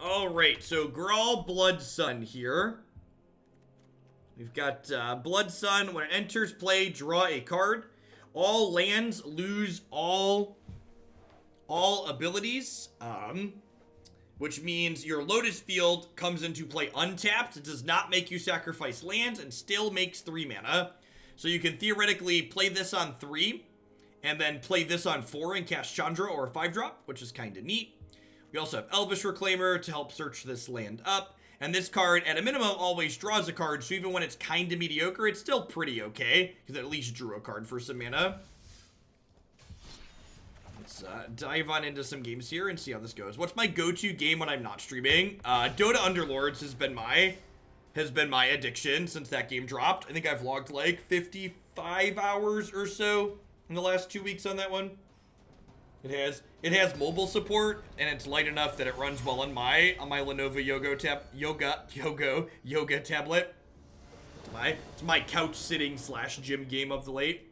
Alright, so Gruul Blood Sun here. We've got Blood Sun. When it enters play, draw a card. All lands lose all abilities. Which means your Lotus Field comes into play untapped. It does not make you sacrifice lands and still makes 3 mana. So you can theoretically play this on 3 and then play this on 4 and cast Chandra or a 5-drop, which is kind of neat. We also have Elvish Reclaimer to help search this land up. And this card, at a minimum, always draws a card. So even when it's kind of mediocre, it's still pretty okay. Because it at least drew a card for some mana. Let's dive on into some games here and see how this goes. What's my go-to game when I'm not streaming? Dota Underlords has been my addiction since that game dropped. I think I've logged like 55 hours or so in the last 2 weeks on that one. It has mobile support, and it's light enough that it runs well on my Lenovo Yoga tablet. It's my couch sitting / gym game of the late.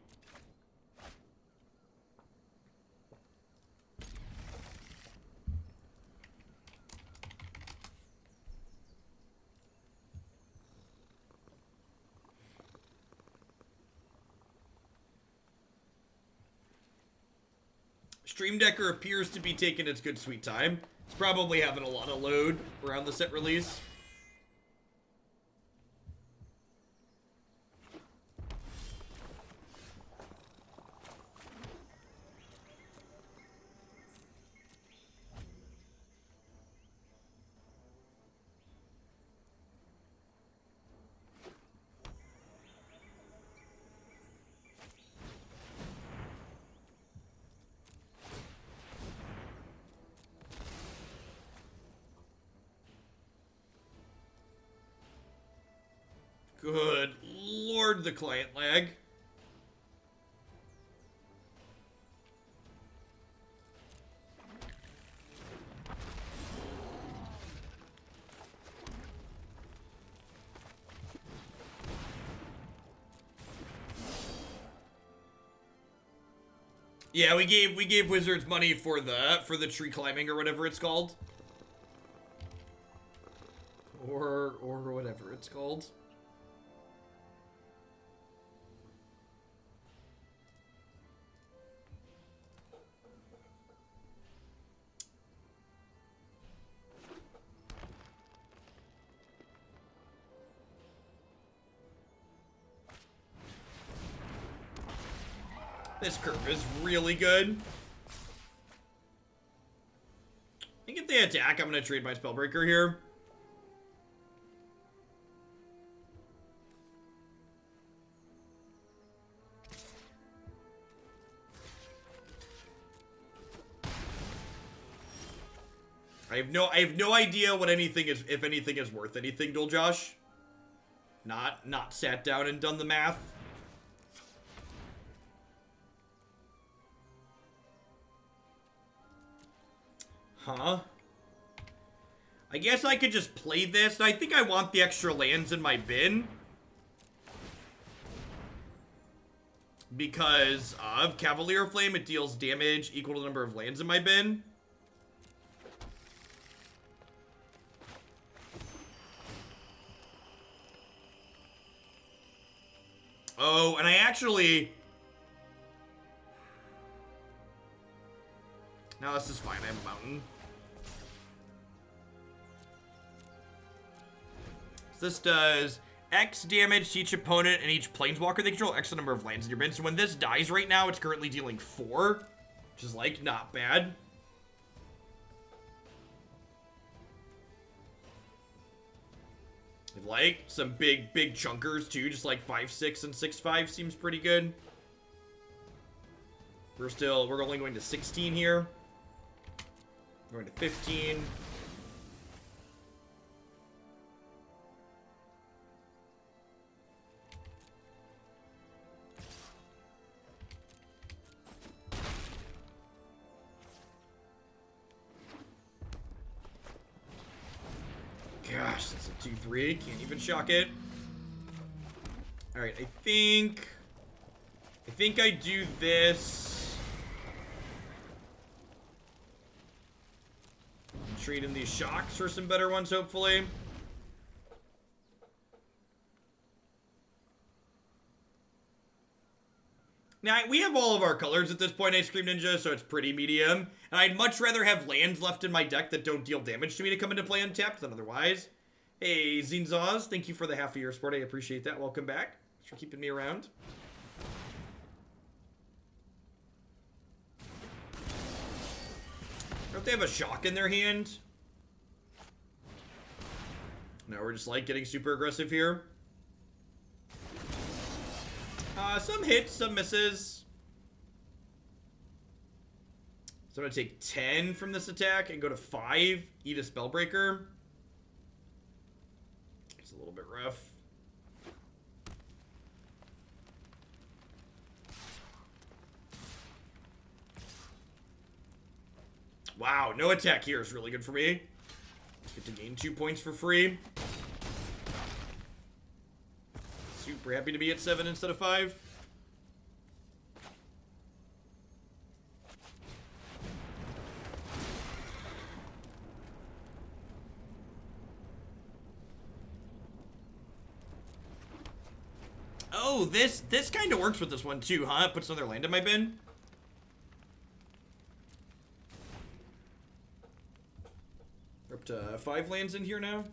Stream Decker appears to be taking its good sweet time. It's probably having a lot of load around the set release. Good lord, the client lag. Yeah, we gave Wizards money for the tree climbing or whatever it's called. Or whatever it's called. This curve is really good. I think if they attack, I'm going to trade my Spellbreaker here. I have no idea what anything is, if anything is worth anything, Dual Josh. Not sat down and done the math. Huh? I guess I could just play this. I think I want the extra lands in my bin. Because of Cavalier of Flame, it deals damage equal to the number of lands in my bin. Oh, and I actually... No, this is fine. I have a mountain. So this does X damage to each opponent and each planeswalker. They control X the number of lands in your bin. So when this dies right now, it's currently dealing 4. Which is, like, not bad. Like, some big chunkers, too. Just, like, 5/6 and 6/5 seems pretty good. We're only going to 16 here. We're going to 15. Gosh, that's a 2/3. Can't even shock it. Alright, I think I do this. trade in these shocks for some better ones, hopefully. Now, we have all of our colors at this point, Ice Cream Ninja, so it's pretty medium. And I'd much rather have lands left in my deck that don't deal damage to me to come into play untapped than otherwise. Hey, Zinzaz, thank you for the half a year support. I appreciate that. Welcome back. Thanks for keeping me around. Don't they have a shock in their hand? No, we're just like getting super aggressive here. Some hits, some misses. So I'm gonna take 10 from this attack and go to 5, eat a Spellbreaker. It's a little bit rough. Wow, no attack here is really good for me. Get to gain 2 points for free. Super happy to be at 7 instead of 5. Oh, this kind of works with this one too, huh? It puts another land in my bin. We're up to 5 lands in here now.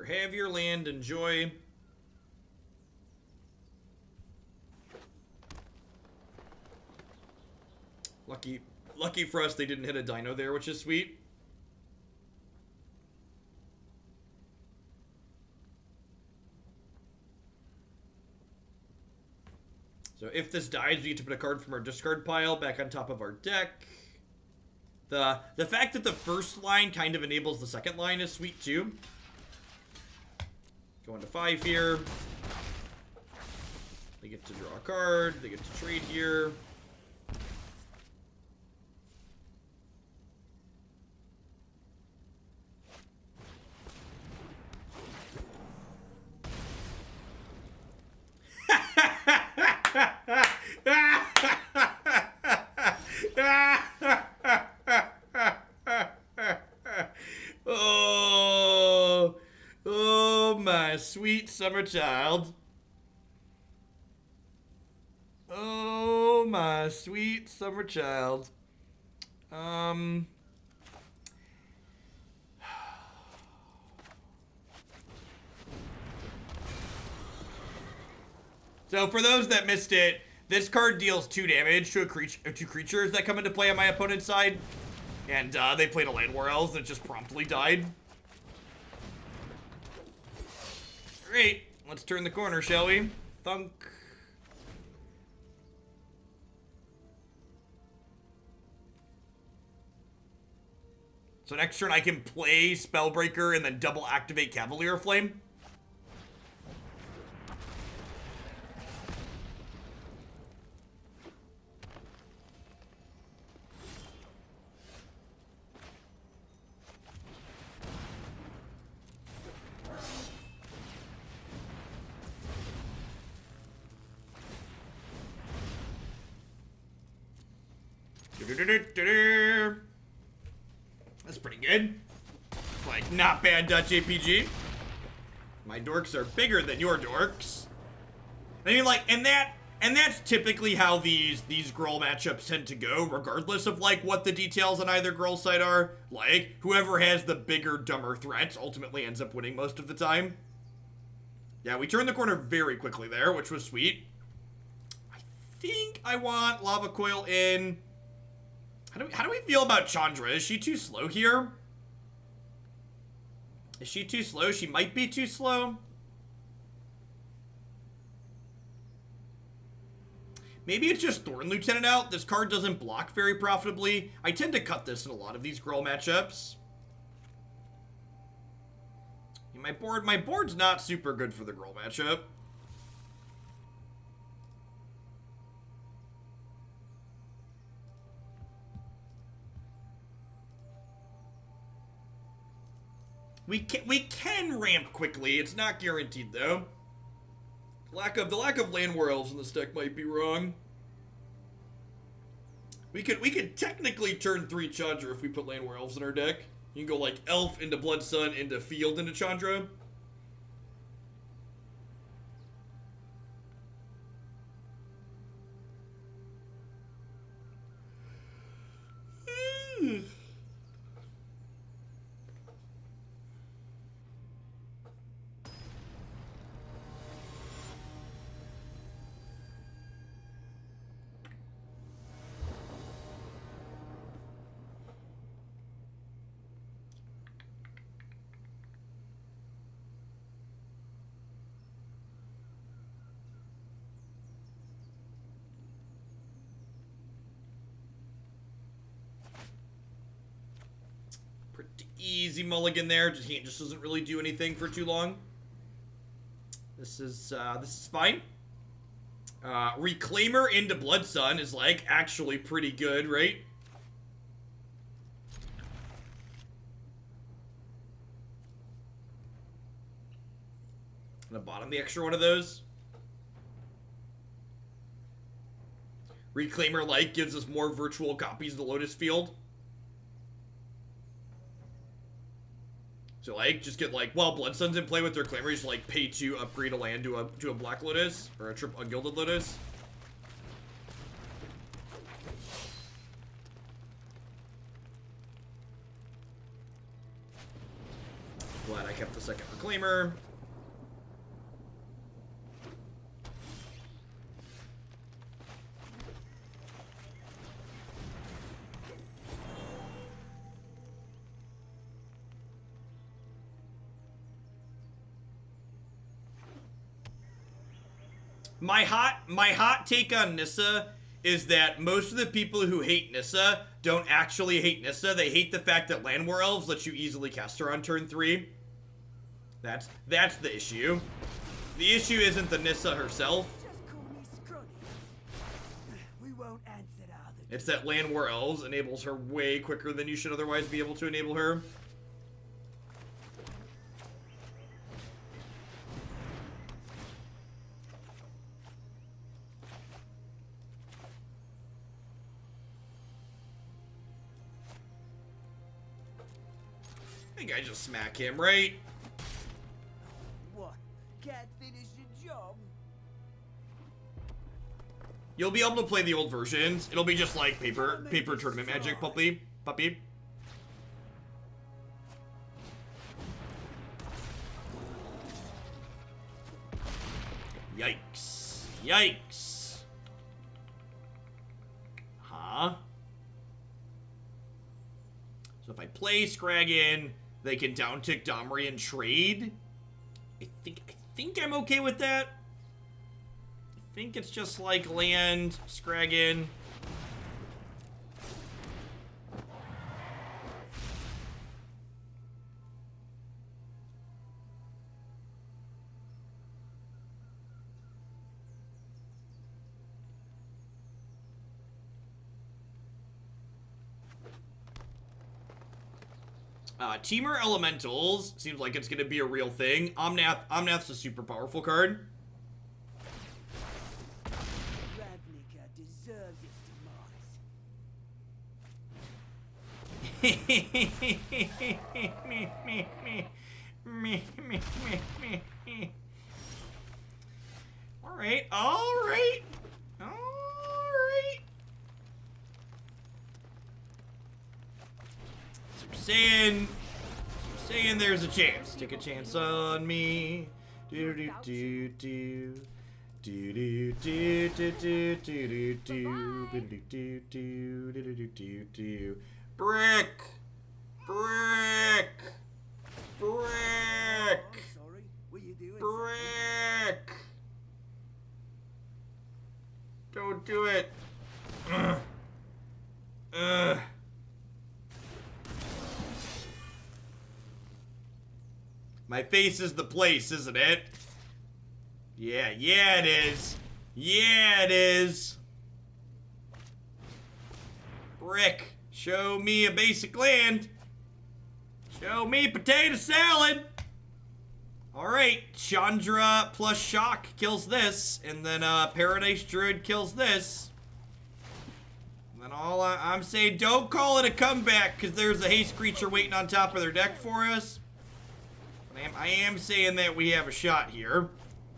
Have your land, enjoy. Lucky for us, they didn't hit a dino there, which is sweet. So if this dies, we get to put a card from our discard pile back on top of our deck. The fact that the first line kind of enables the second line is sweet too. Going to 5 here. They get to draw a card. They get to trade here. Sweet summer child. Oh, my sweet summer child. So for those that missed it, this card deals 2 damage to two creatures that come into play on my opponent's side. And they played a Llanowar Elves that just promptly died. Great. Let's turn the corner, shall we? Thunk. So next turn I can play Spellbreaker and then double activate Cavalier of Flame. That's pretty good. Like, not bad Dutch APG. My dorks are bigger than your dorks. I mean, like, and that's typically how these Gruul matchups tend to go, regardless of, like, what the details on either Gruul side are. Like, whoever has the bigger, dumber threats ultimately ends up winning most of the time. Yeah, we turned the corner very quickly there, which was sweet. I think I want Lava Coil in. How do we feel about Chandra? Is she too slow here? Is she too slow? She might be too slow. Maybe it's just Thorn Lieutenant out. This card doesn't block very profitably. I tend to cut this in a lot of these Gruul matchups. My board's not super good for the Gruul matchup. We can ramp quickly. It's not guaranteed, though. The lack of Llanowar Elves in this deck might be wrong. We could technically turn 3 Chandra if we put Llanowar Elves in our deck. You can go like Elf into Blood Sun into Field into Chandra. Easy mulligan there. He just doesn't really do anything for too long. This is fine. Reclaimer into Blood Sun is like actually pretty good, right? On the bottom, the extra one of those. Reclaimer like gives us more virtual copies of the Lotus Field. So like, just get like, while Blood Sun's in play with their Claimer, just like pay to upgrade a land to a Black Lotus or a Gilded Lotus. Glad I kept the second Reclaimer. My hot take on Nissa is that most of the people who hate Nissa don't actually hate Nissa. They hate the fact that Llanowar Elves let you easily cast her on turn 3. That's the issue. The issue isn't the Nissa herself. It's that Llanowar Elves enables her way quicker than you should otherwise be able to enable her. I think I just smack him, right? What? Can't finish your job? You'll be able to play the old versions. It'll be just like paper tournament magic, puppy. Yikes. Yikes. Huh? So if I play Scraggon, they can downtick Domri and trade. I think I'm okay with that. I think it's just like land, Scraggon. Temur Elementals seems like it's gonna be a real thing. Omnath's a super powerful card. Ravnica deserves its demise. Alright. So you're saying there's a chance. Take a chance on me. Do do do do. Do do do do do do do do do do do do do do. Brick. Sorry, what you doing? Brick. Don't do it. My face is the place, isn't it? Yeah, it is. Yeah, it is. Brick, show me a basic land. Show me potato salad. Alright, Chandra plus Shock kills this, and then Paradise Druid kills this. And then all I'm saying, don't call it a comeback, because there's a haste creature waiting on top of their deck for us. But I am saying that we have a shot here.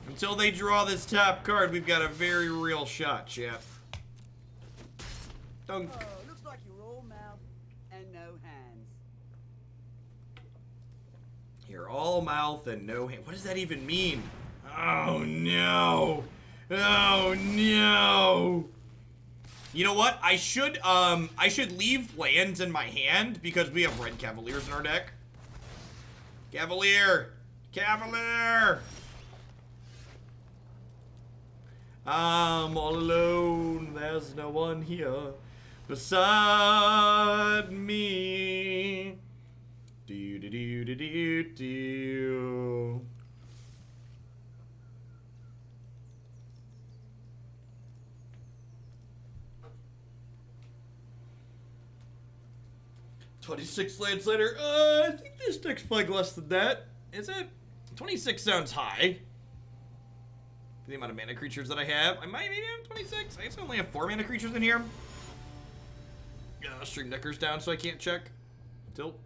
Until they draw this top card, we've got a very real shot, chap. Dunk. Oh, looks like you're all mouth and no hands. You're all mouth and no hand. What does that even mean? Oh no! Oh no! You know what? I should leave lands in my hand because we have red Cavaliers in our deck. Cavalier! Cavalier! I'm all alone. There's no one here beside me. Do do do do do do. $26 lands later. I think this deck's playing less than that. Is it? 26 sounds high. The amount of mana creatures that I have. I might maybe have 26. I guess I only have 4 mana creatures in here. Yeah, Stream Decker's down so I can't check. Tilt.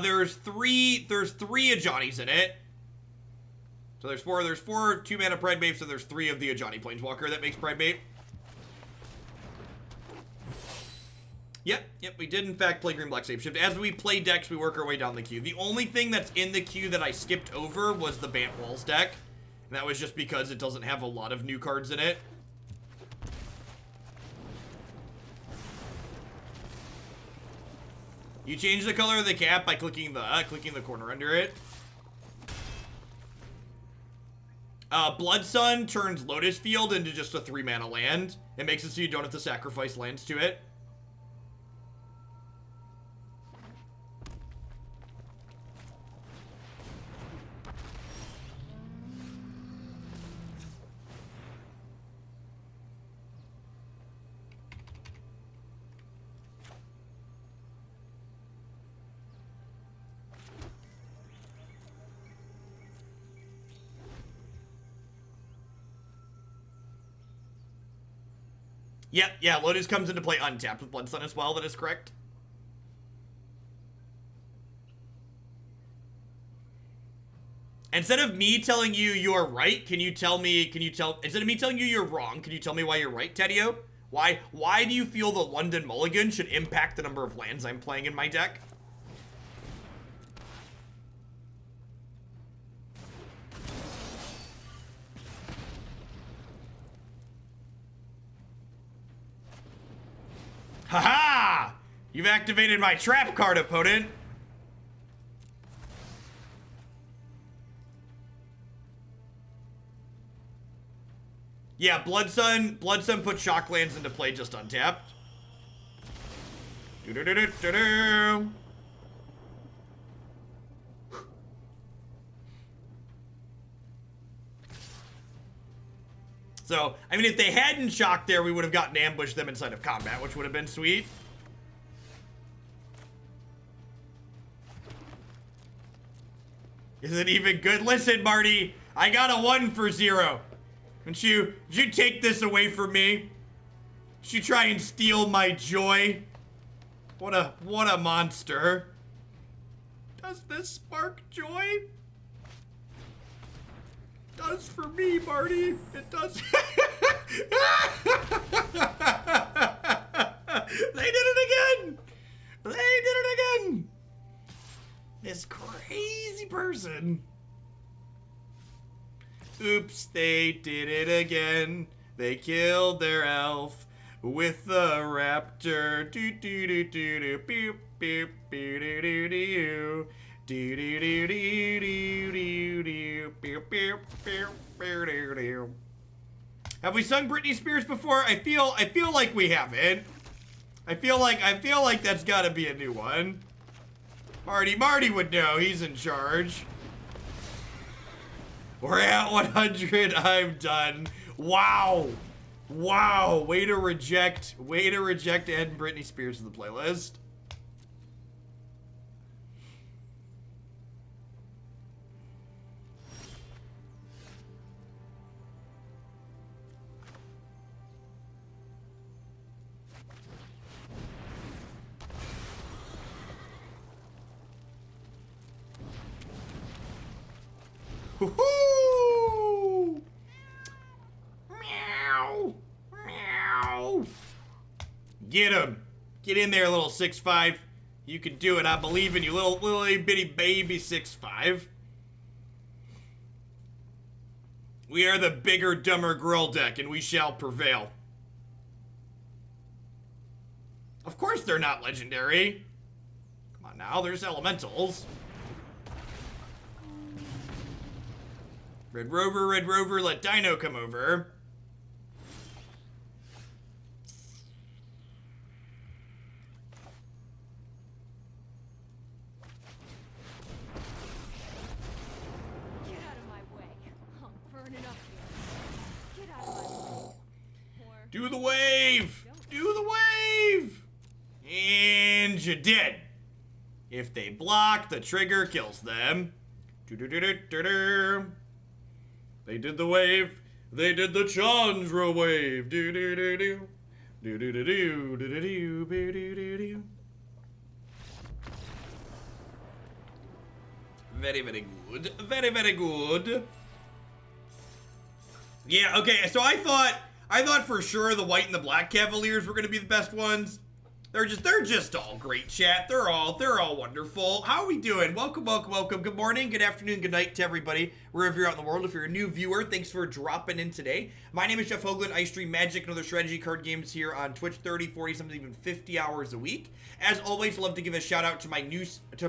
There's three Ajani's in it. So there's four 2-mana Pride Bait, so there's 3 of the Ajani Planeswalker that makes Pride Bait. Yep, we did in fact play Green Black Shapeshift. As we play decks, we work our way down the queue. The only thing that's in the queue that I skipped over was the Bant Walls deck. And that was just because it doesn't have a lot of new cards in it. You change the color of the cap by clicking the corner under it. Blood Sun turns Lotus Field into just a 3-mana land. It makes it so you don't have to sacrifice lands to it. Yep, yeah, Lotus comes into play untapped with Blood Sun as well, that is correct. Instead of me telling you you're right, instead of me telling you you're wrong, can you tell me why you're right, Tedio? Why do you feel the London Mulligan should impact the number of lands I'm playing in my deck? Haha! You've activated my trap card, opponent. Yeah, Blood Sun puts shock lands into play just untapped. Do-do-do-do-do-do. So, I mean, if they hadn't shocked there, we would have gotten to ambush them inside of combat, which would have been sweet. Is it even good? Listen, Marty, I got a 1 for 0. Did you take this away from me? Did you try and steal my joy? What a monster. Does this spark joy? Does for me, Marty. It does. They did it again. They did it again. This crazy person. Oops, they did it again. They killed their elf with the raptor. Do do do do do boop boop boo do do do. Do do do do do do do. Have we sung Britney Spears before? I feel like we haven't. I feel like that's got to be a new one. Marty would know. He's in charge. We're at 100. I'm done. Wow. Wow. Way to reject Ed and Britney Spears in the playlist. Woohoo! Meow! Meow! Get him! Get in there, little 6'5". You can do it. I believe in you, little bitty baby 6'5". We are the bigger, dumber Gruul deck, and we shall prevail. Of course they're not legendary. Come on now, there's elementals. Red Rover, let Dino come over. Get out of my way. I'm burning up here. Get out of my way. Do the wave! Do the wave! And you're dead. If they block, the trigger kills them. Do-do-do-do-do-do. They did the wave. They did the Chandra wave. Do do do do. Do do do do do do do do do do. Very, very good. Very, very good. Yeah, okay, so I thought for sure the white and the black Cavaliers were gonna be the best ones. They're just all great, chat. They're all wonderful. How are we doing? Welcome. Good morning, good afternoon, good night to everybody, wherever you're out in the world. If you're a new viewer, thanks for dropping in today. My name is Jeff Hoagland. I stream Magic and other strategy card games here on Twitch 30, 40, sometimes even 50 hours a week. As always, I love to give a shout out to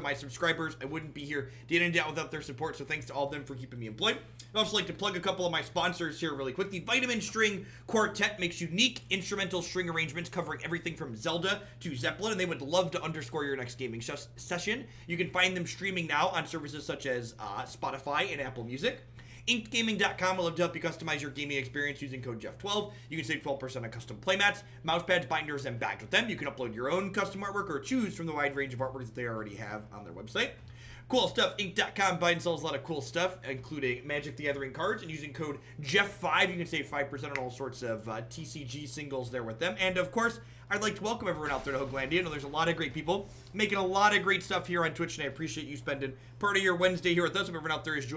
my subscribers. I wouldn't be here day in and day out without their support, so thanks to all of them for keeping me employed. I'd also like to plug a couple of my sponsors here really quick. The Vitamin String Quartet makes unique instrumental string arrangements covering everything from Zelda to Zeppelin, and they would love to underscore your next gaming session. You can find them streaming now on services such as Spotify and Apple Music. InkedGaming.com will love to help you customize your gaming experience using code Jeff12. You can save 12% on custom playmats, mousepads, binders, and bags with them. You can upload your own custom artwork or choose from the wide range of artwork that they already have on their website. Cool Stuff Inc.com buys and sells a lot of cool stuff, including Magic the Gathering cards, and using code Jeff5, you can save 5% on all sorts of TCG singles there with them. And of course, I'd like to welcome everyone out there to Hoaglandia. I know there's a lot of great people making a lot of great stuff here on Twitch, and I appreciate you spending part of your Wednesday here with us. If everyone out there is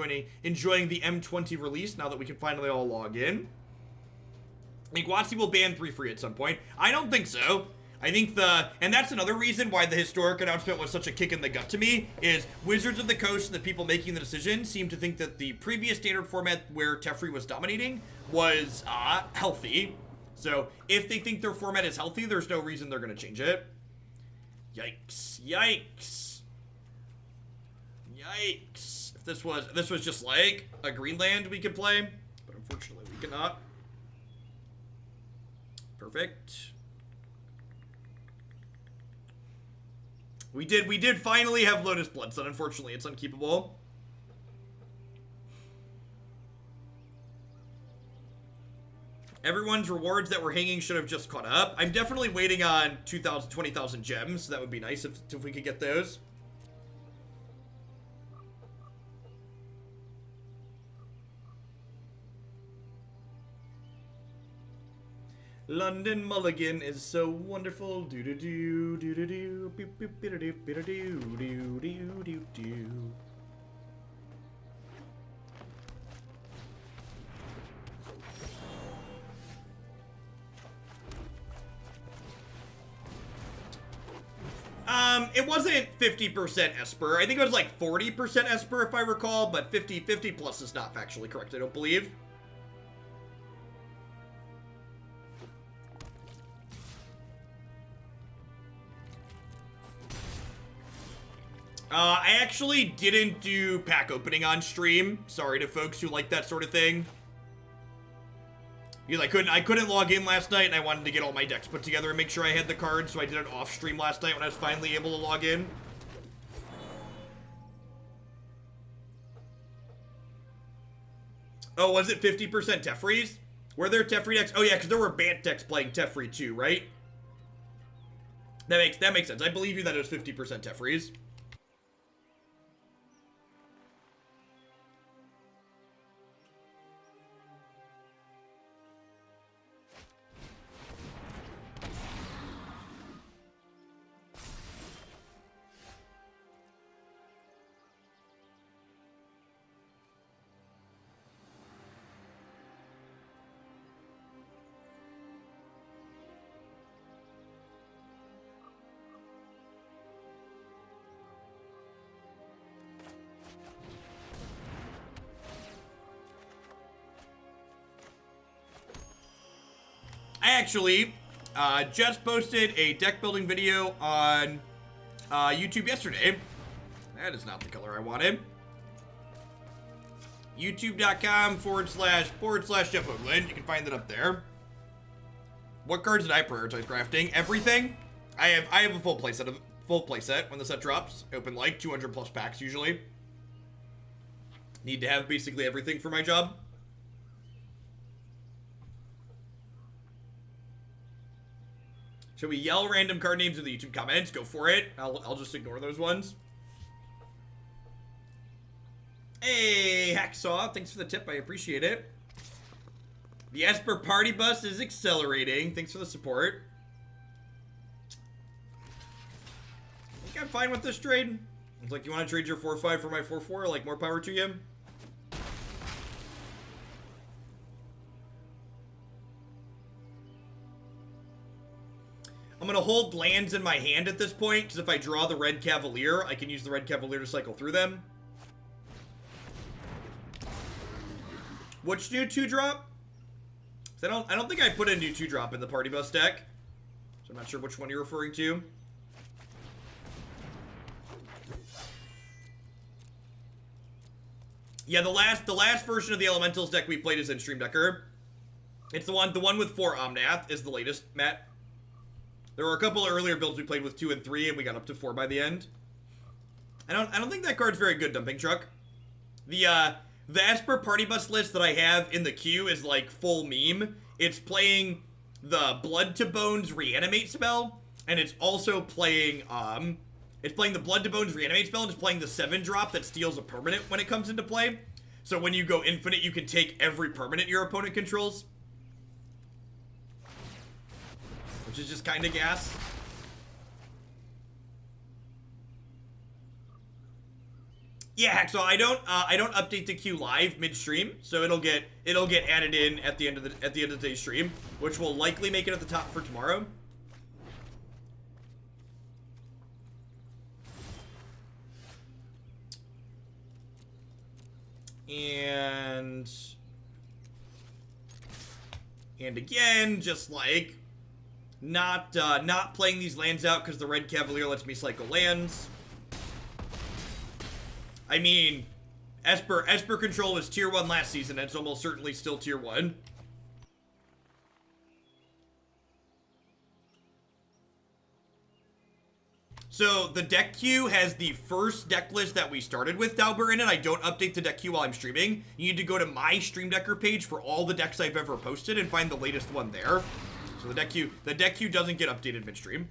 enjoying the M20 release now that we can finally all log in. I think WotC will ban 3 free at some point. I don't think so. I think and that's another reason why the historic announcement was such a kick in the gut to me, is Wizards of the Coast and the people making the decision seem to think that the previous standard format where Teferi was dominating was healthy. So if they think their format is healthy, there's no reason they're going to change it. Yikes. Yikes. Yikes. If this was just like a Greenland we could play, but unfortunately we cannot. Perfect. We did finally have Lotus Bloodsun. Unfortunately, it's unkeepable. Everyone's rewards that were hanging should have just caught up. I'm definitely waiting on 20,000 gems. So that would be nice if we could get those. London Mulligan is so wonderful. Do do do do do do do do do do do do do do. It wasn't 50% Esper. I think it was like 40% Esper if I recall, but 50 plus is not factually correct, I don't believe. I actually didn't do pack opening on stream. Sorry to folks who like that sort of thing. Because I couldn't log in last night, and I wanted to get all my decks put together and make sure I had the cards, so I did it off stream last night when I was finally able to log in. Oh, was it 50% Tefreeze? Were there Tefree decks? Oh yeah, because there were Bant decks playing Tefree too, right? That makes sense. I believe you that it was 50% Tefreeze. I actually just posted a deck building video on YouTube yesterday. That is not the color I wanted. YouTube.com//Jeff Hoagland. You can find it up there. What cards did I prioritize crafting? Everything. I have a full playset when the set drops. Open like 200 plus packs usually. Need to have basically everything for my job. Should we yell random card names in the YouTube comments? Go for it. I'll just ignore those ones. Hey, Hacksaw. Thanks for the tip. I appreciate it. The Esper party bus is accelerating. Thanks for the support. I think I'm fine with this trade. It's like, you want to trade your 4-5 for my 4-4? Like, more power to you. I'm going to hold lands in my hand at this point, because if I draw the red Cavalier, I can use the red Cavalier to cycle through them. Which new 2-drop? I don't think I put a new 2-drop in the party bus deck. So I'm not sure which one you're referring to. Yeah, the last version of the Elementals deck we played is in Stream Decker. It's the one with 4 Omnath is the latest, Matt. There were a couple of earlier builds we played with 2 and 3, and we got up to 4 by the end. I don't think that card's very good, Dumping Truck. The Esper Party Bus list that I have in the queue is like full meme. It's playing the Blood to Bones Reanimate spell, and it's also playing the Blood to Bones Reanimate spell, and it's playing the 7-drop that steals a permanent when it comes into play. So when you go infinite, you can take every permanent your opponent controls. Which is just kind of gas. Yeah, so I don't update the queue live midstream, so it'll get added in at the end of today's stream, which will likely make it at the top for tomorrow. And again, just like not playing these lands out because the red Cavalier lets me cycle lands. I mean, Esper control was tier 1 last season, and it's almost certainly still tier 1. So the deck queue has the first deck list that we started with Dauber in it. I don't update the deck queue while I'm streaming. You need to go to my Stream Decker page for all the decks I've ever posted and find the latest one there. So the deck queue doesn't get updated midstream.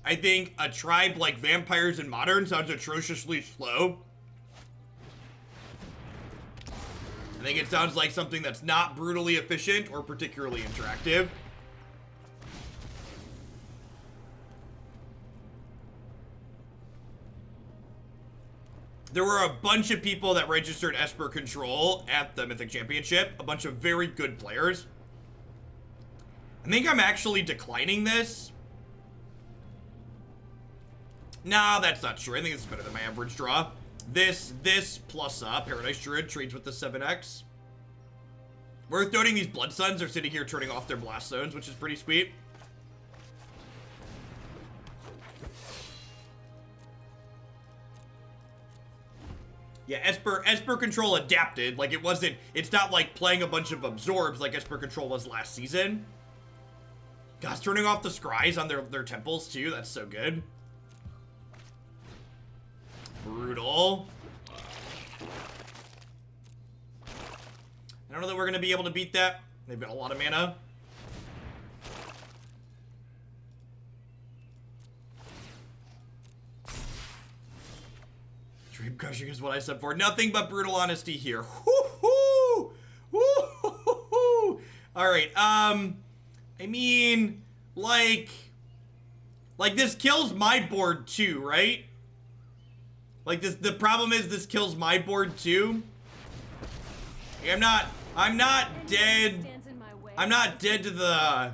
I think a tribe like Vampires in Modern sounds atrociously slow. I think it sounds like something that's not brutally efficient or particularly interactive. There were a bunch of people that registered Esper Control at the Mythic Championship. A bunch of very good players. I think I'm actually declining this. Nah, that's not true. I think it's better than my average draw. This plus Paradise Druid trades with the 7x. Worth noting, these Blood Suns are sitting here turning off their Blast Zones, which is pretty sweet. Yeah, Esper Control adapted. Like, it's not like playing a bunch of absorbs like Esper Control was last season. Gosh, turning off the scries on their temples too. That's so good. Brutal. I don't know that we're going to be able to beat that. They've got a lot of mana. Dream crushing is what I said for. Nothing but brutal honesty here. Woo-hoo! Woo-hoo-hoo-hoo! Alright, I mean, like this kills my board too, right? Like the problem is this kills my board too. Like, I'm not dead. I'm not dead to the...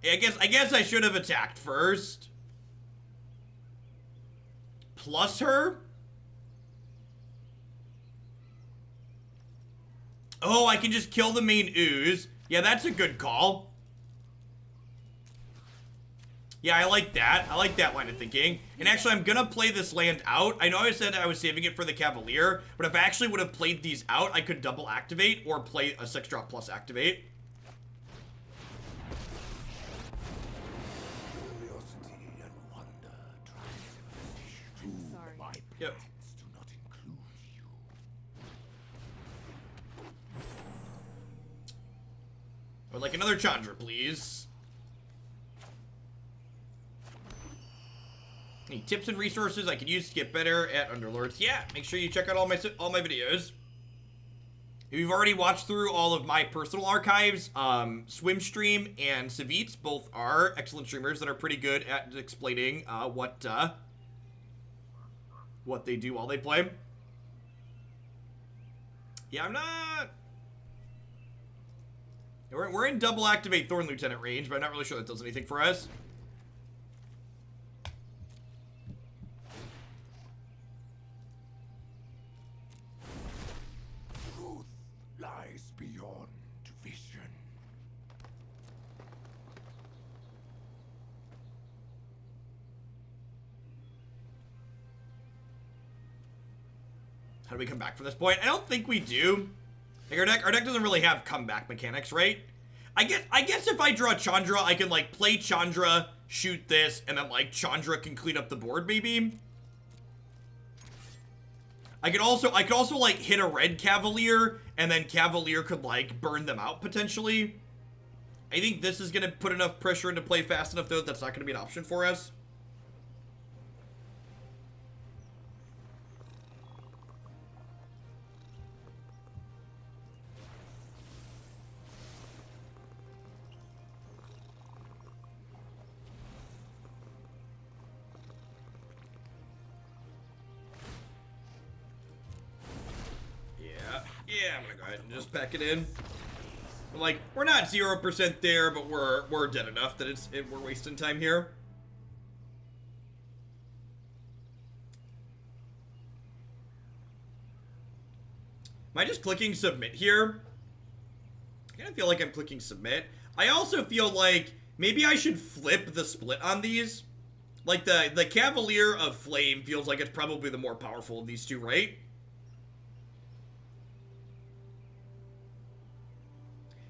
I guess I should have attacked first. Plus her? Oh, I can just kill the main ooze. Yeah, that's a good call. Yeah, I like that. I like that line of thinking. And actually, I'm gonna play this land out. I know I said I was saving it for the Cavalier, but if I actually would have played these out, I could double activate or play a 6-drop plus activate. Curiosity and wonder tries my Yep. plans do not include you. I would like another Chandra, please. Any tips and resources I could use to get better at Underlords? Yeah, make sure you check out all my videos. If you've already watched through all of my personal archives, Swimstream and Savitz both are excellent streamers that are pretty good at explaining what they do while they play. Yeah, I'm not... We're in double activate Thorn Lieutenant range, but I'm not really sure that does anything for us. Truth lies beyond vision. How do we come back from this point? I don't think we do. Like our deck doesn't really have comeback mechanics, right? I guess if I draw Chandra, I can like play Chandra, shoot this, and then like Chandra can clean up the board, maybe. I could also like hit a red Cavalier, and then Cavalier could like burn them out potentially. I think this is gonna put enough pressure into play fast enough though that's not gonna be an option for us. Yeah, I'm gonna go ahead and just pack it in. Like, we're not 0% there, but we're dead enough that we're wasting time here. Am I just clicking submit here? I kind of feel like I'm clicking submit. I also feel like maybe I should flip the split on these. Like the Cavalier of Flame feels like it's probably the more powerful of these two, right?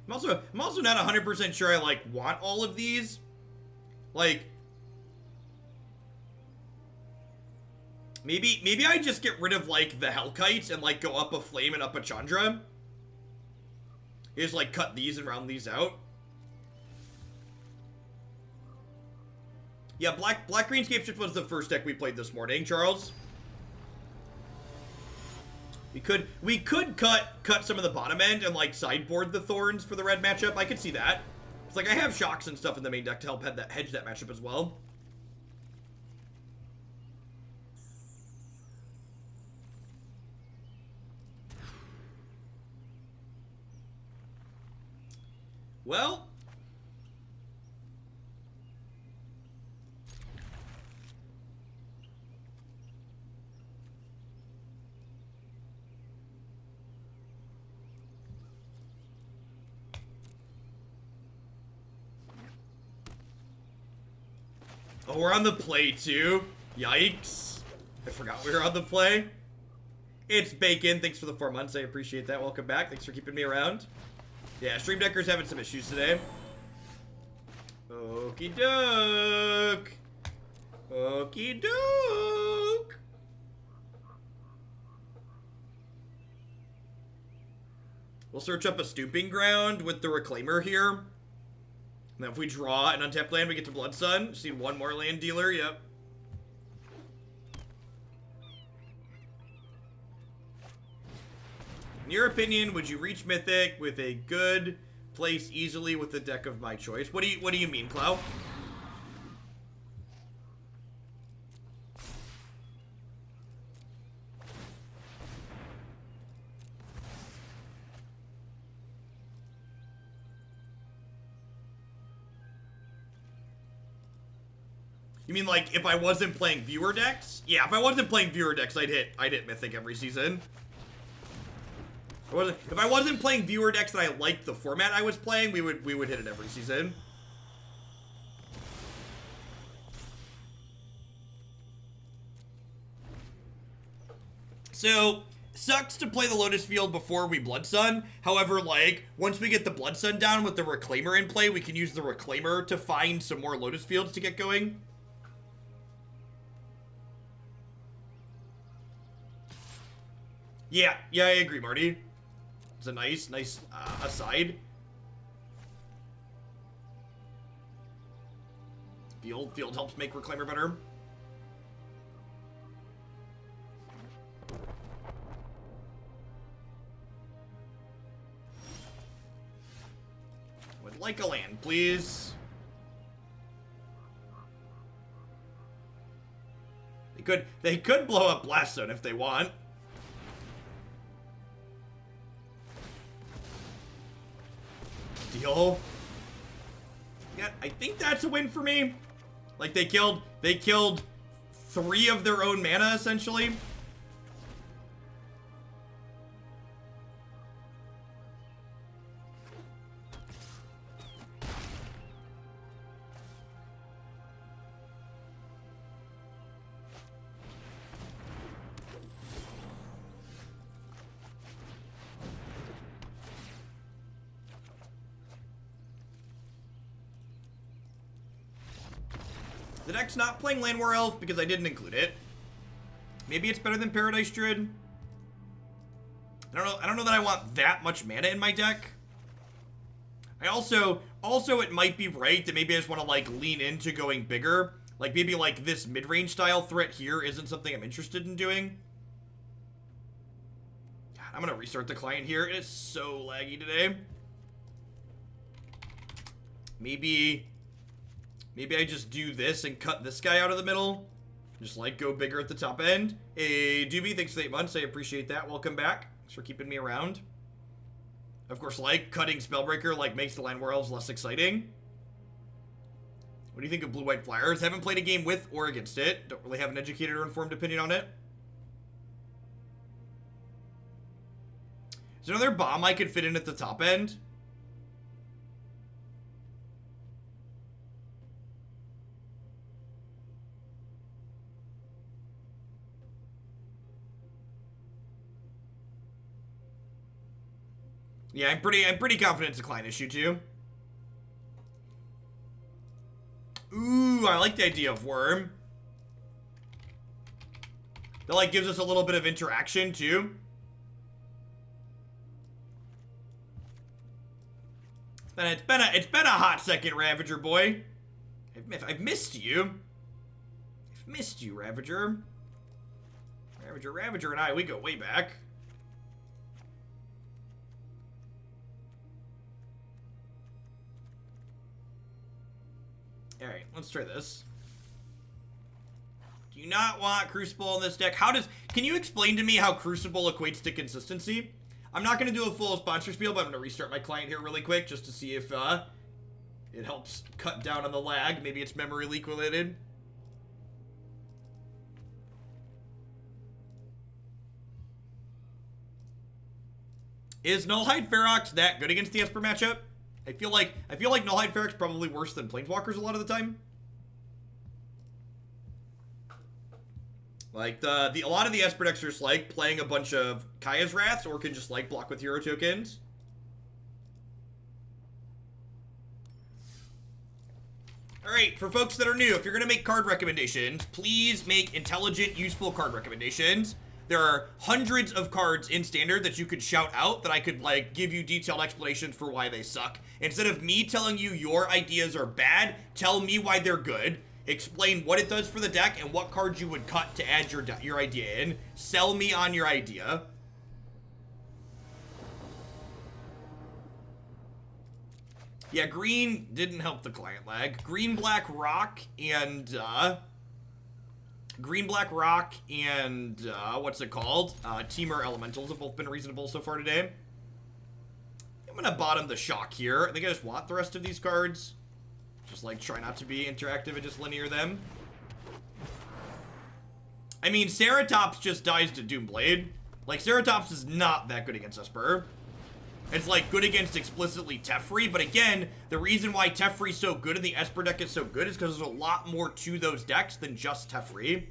I'm also not 100% sure I like want all of these. Like maybe I just get rid of like the Hellkites and like go up a Flame and up a Chandra. Just like cut these and round these out. Yeah, Black Greenscape Shift was the first deck we played this morning, Charles. We could cut some of the bottom end and like sideboard the Thorns for the red matchup. I could see that. It's like I have shocks and stuff in the main deck to help hedge that matchup as well. Well. Oh, we're on the play too. Yikes. I forgot we were on the play. It's Bacon. Thanks for the 4 months. I appreciate that. Welcome back. Thanks for keeping me around. Yeah, Stream Decker's having some issues today. Okie doke. Okie doke. We'll search up a Stomping Ground with the Reclaimer here. Now, if we draw an untapped land, we get to Blood Sun. Just need one more land dealer. Yep. In your opinion, would you reach Mythic with a good place easily with the deck of my choice? What do you mean, Clow? You mean like if I wasn't playing viewer decks? Yeah, if I wasn't playing viewer decks, I'd hit Mythic every season. If I wasn't playing viewer decks that I liked the format I was playing, we would hit it every season. So, sucks to play the Lotus Field before we Blood Sun. However, like, once we get the Blood Sun down with the Reclaimer in play, we can use the Reclaimer to find some more Lotus Fields to get going. Yeah, I agree, Marty. It's a nice aside. Field helps make Reclaimer better. Would like a land, please. They could blow up Blast Zone if they want. Deal. Yeah, I think that's a win for me. Like they killed 3 of their own mana essentially. The deck's not playing Llanowar Elves because I didn't include it. Maybe it's better than Paradise Druid. I don't know that I want that much mana in my deck. I also it might be right that maybe I just want to like lean into going bigger. Like maybe like this mid-range style threat here isn't something I'm interested in doing. God, I'm gonna restart the client here. It is so laggy today. Maybe I just do this and cut this guy out of the middle. Just, like, go bigger at the top end. Hey, Doobie, thanks for the 8 months. I appreciate that. Welcome back. Thanks for keeping me around. Of course, like, cutting Spellbreaker, like, makes the Llanowar Elves less exciting. What do you think of Blue-White Flyers? Haven't played a game with or against it. Don't really have an educated or informed opinion on it. Is there another bomb I could fit in at the top end? Yeah, I'm pretty confident it's a client issue too. Ooh, I like the idea of Wurm. That like gives us a little bit of interaction too. It's been a hot second, Ravager boy. I've missed you. I've missed you, Ravager. Ravager and I, we go way back. Alright, let's try this. Do you not want Crucible in this deck? Can you explain to me how Crucible equates to consistency? I'm not going to do a full sponsor spiel, but I'm going to restart my client here really quick just to see if it helps cut down on the lag. Maybe it's memory leak related. Is Nullhide Ferox that good against the Esper matchup? I feel like Nullhide Ferox probably worse than Planeswalkers a lot of the time. Like a lot of the Esper decks are just like playing a bunch of Kaya's Wraths or can just like block with hero tokens. Alright, for folks that are new, if you're gonna make card recommendations, please make intelligent, useful card recommendations. There are hundreds of cards in Standard that you could shout out that I could, like, give you detailed explanations for why they suck. Instead of me telling you your ideas are bad, tell me why they're good. Explain what it does for the deck and what cards you would cut to add your idea in. Sell me on your idea. Yeah, green didn't help the client lag. Green, black, rock, and, what's it called? Temur Elementals have both been reasonable so far today. I'm gonna bottom the shock here. I think I just want the rest of these cards. Just, like, try not to be interactive and just linear them. I mean, Ceratops just dies to Doomblade. Like, Ceratops is not that good against Esper. It's, like, good against explicitly Teferi, but again, the reason why Teferi's so good and the Esper deck is so good is because there's a lot more to those decks than just Teferi.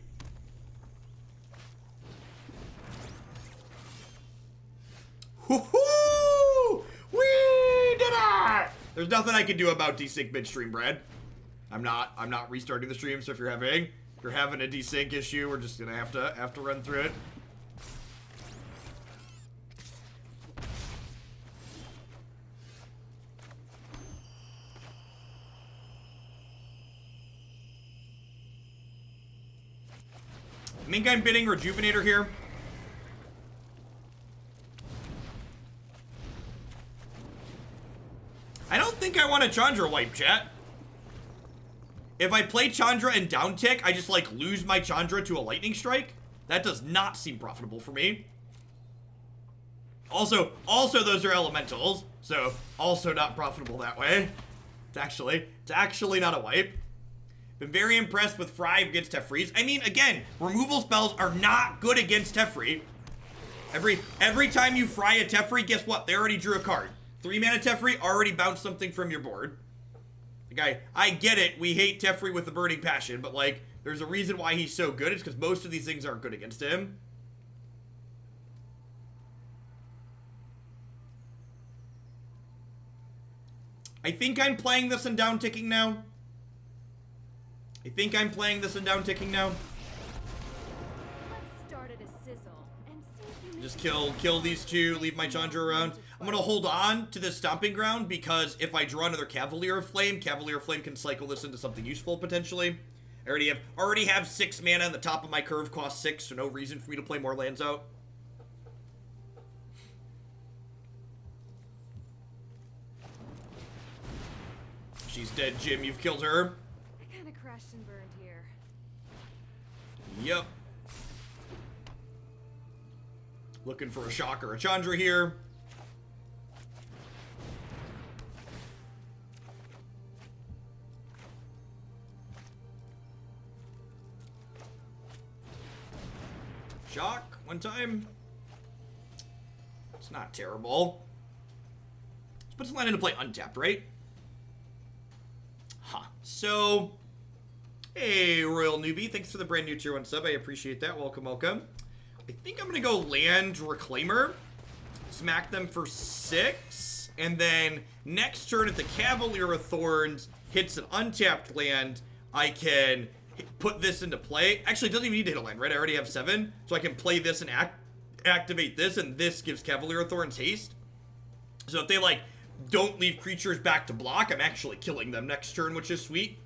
Woohoo! We did it! There's nothing I can do about desync midstream, Brad. I'm not restarting the stream, so if you're having a desync issue, we're just gonna have to run through it. I think I'm bidding Rejuvenator here. I don't think I want a Chandra wipe, chat. If I play Chandra and down tick, I just, like, lose my Chandra to a Lightning Strike. That does not seem profitable for me. Also those are elementals, so also not profitable that way. It's actually not a wipe. Been very impressed with Fry against Teferi. I mean, again, removal spells are not good against Teferi. Every time you fry a Teferi, guess what? They already drew a card. 3-mana Teferi already bounced something from your board. Like, I get it, we hate Teferi with a burning passion, but, like, there's a reason why he's so good. It's because most of these things aren't good against him. I think I'm playing this and down ticking now. Let's start at a sizzle and see if you Just kill these two, leave my Chandra around. I'm gonna hold on to this Stomping Ground because if I draw another Cavalier of Flame can cycle this into something useful potentially. I already have 6 mana, and the top of my curve costs 6, so no reason for me to play more lands out. She's dead, Jim. You've killed her. I kind of crashed and burned here. Yep. Looking for a Shock or a Chandra here. Shock, one time. It's not terrible. Let's put this line into play untapped, right? Huh. So, hey, Royal Newbie, thanks for the brand new tier 1 sub. I appreciate that. Welcome, welcome. I think I'm going to go land Reclaimer, smack them for 6, and then next turn if the Cavalier of Thorns hits an untapped land, I can put this into play. Actually, it doesn't even need to hit a land, right? I already have 7, so I can play this and activate this, and this gives Cavalier of Thorns haste. So if they, like, don't leave creatures back to block, I'm actually killing them next turn, which is sweet.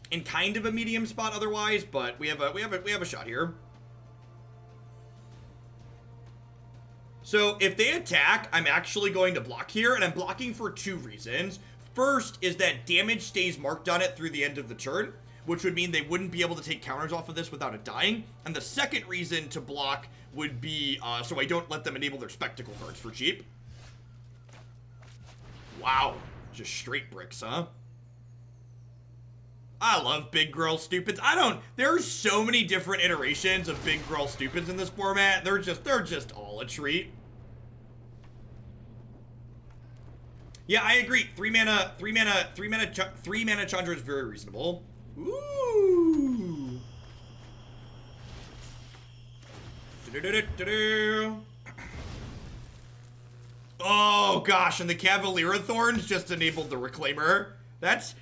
In kind of a medium spot otherwise, but we have a shot here. So if they attack, I'm actually going to block here, and I'm blocking for 2 reasons. First is that damage stays marked on it through the end of the turn, which would mean they wouldn't be able to take counters off of this without it dying. And the second reason to block would be, so I don't let them enable their spectacle cards for cheap. Wow. Just straight bricks, huh? I love Big Gruul Stupids. There's so many different iterations of Big Gruul Stupids in this format. They're just all a treat. Yeah, I agree. 3 mana Chandra is very reasonable. Ooh. Oh gosh, and the Cavalier of Thorns just enabled the Reclaimer. There's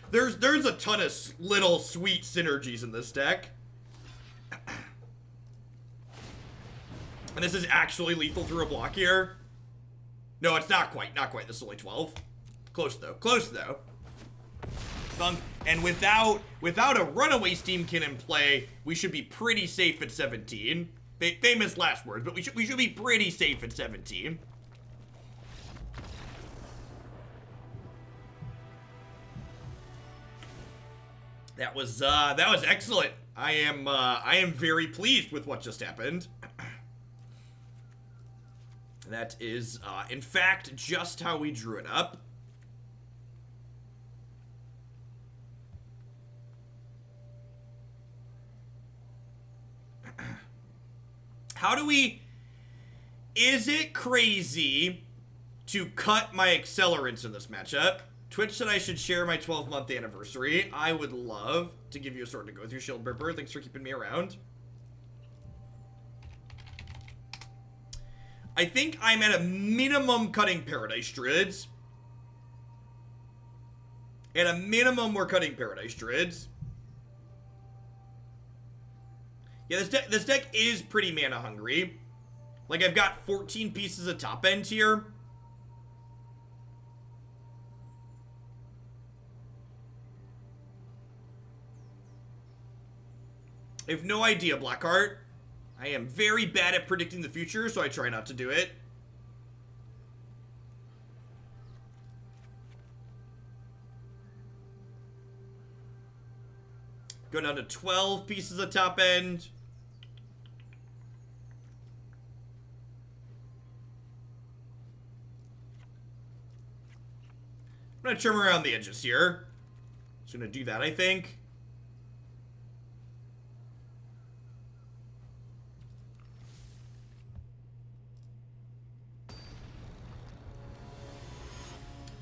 a ton of little sweet synergies in this deck. And this is actually lethal through a block here. No, it's not quite. This is only 12. Close though. Thunk. And without a runaway Steamkin in play, we should be pretty safe at 17. Famous last words, but we should be pretty safe at 17. That was excellent. I am very pleased with what just happened. That is, in fact, just how we drew it up. Is it crazy to cut my accelerants in this matchup? Twitch said I should share my 12-month anniversary. I would love to give you a sword to go through, Shield Ripper. Thanks for keeping me around. I think I'm at a minimum cutting Paradise Druids. At a minimum, we're cutting Paradise Druids. Yeah, this deck is pretty mana hungry. Like, I've got 14 pieces of top end here. I have no idea, Blackheart. I am very bad at predicting the future, so I try not to do it. Go down to 12 pieces of top end. I'm gonna trim around the edges here. Just gonna do that, I think.